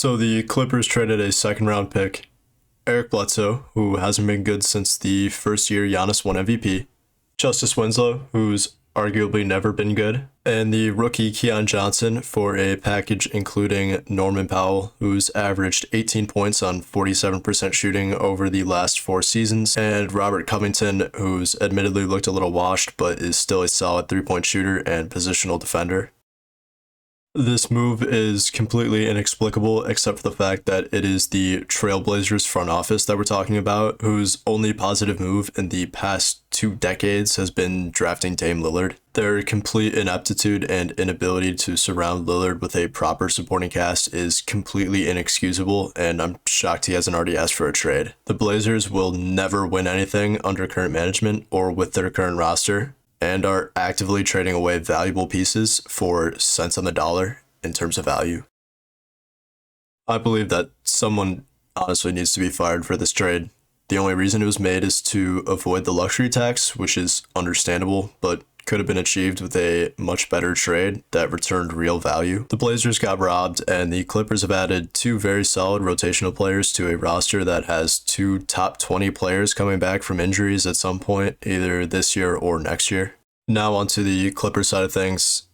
So the Clippers traded a second round pick, Eric Bledsoe, who hasn't been good since the first year Giannis won MVP, Justice Winslow, who's arguably never been good, and the rookie Keon Johnson for a package including Norman Powell, who's averaged 18 points on 47% shooting over the last 4 seasons, and Robert Covington, who's admittedly looked a little washed but is still a solid 3-point shooter and positional defender. This move is completely inexplicable except for the fact that it is the Trailblazers front office that we're talking about, whose only positive move in the past 2 decades has been drafting Dame Lillard. Their complete ineptitude and inability to surround Lillard with a proper supporting cast is completely inexcusable, and I'm shocked he hasn't already asked for a trade. The Blazers will never win anything under current management or with their current roster, and are actively trading away valuable pieces for cents on the dollar in terms of value. I believe that someone honestly needs to be fired for this trade. The only reason it was made is to avoid the luxury tax, which is understandable, but could have been achieved with a much better trade that returned real value. The Blazers got robbed, and the Clippers have added 2 very solid rotational players to a roster that has 2 top 20 players coming back from injuries at some point, either this year or next year. Now onto the Clippers side of things.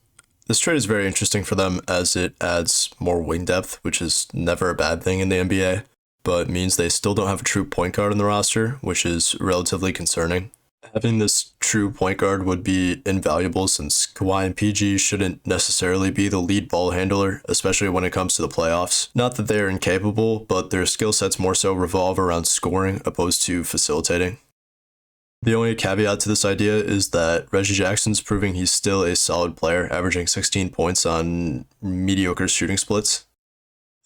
This trade is very interesting for them as it adds more wing depth, which is never a bad thing in the NBA, but means they still don't have a true point guard on the roster, which is relatively concerning. Having this true point guard would be invaluable since Kawhi and PG shouldn't necessarily be the lead ball handler, especially when it comes to the playoffs. Not that they are incapable, but their skill sets more so revolve around scoring opposed to facilitating. The only caveat to this idea is that Reggie Jackson's proving he's still a solid player, averaging 16 points on mediocre shooting splits.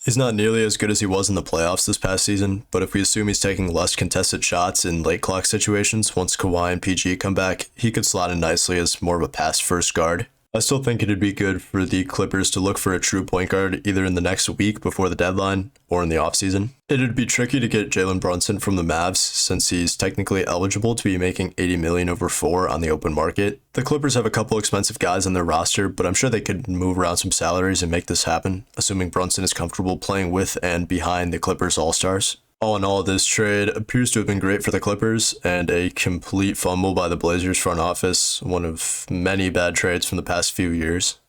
He's not nearly as good as he was in the playoffs this past season, but if we assume he's taking less contested shots in late clock situations once Kawhi and PG come back, he could slot in nicely as more of a pass-first guard. I still think it'd be good for the Clippers to look for a true point guard either in the next week before the deadline or in the offseason. It'd be tricky to get Jalen Brunson from the Mavs since he's technically eligible to be making $80 million over 4 on the open market. The Clippers have a couple expensive guys on their roster, but I'm sure they could move around some salaries and make this happen, assuming Brunson is comfortable playing with and behind the Clippers All-Stars. All in all, this trade appears to have been great for the Clippers and a complete fumble by the Blazers front office, one of many bad trades from the past few years.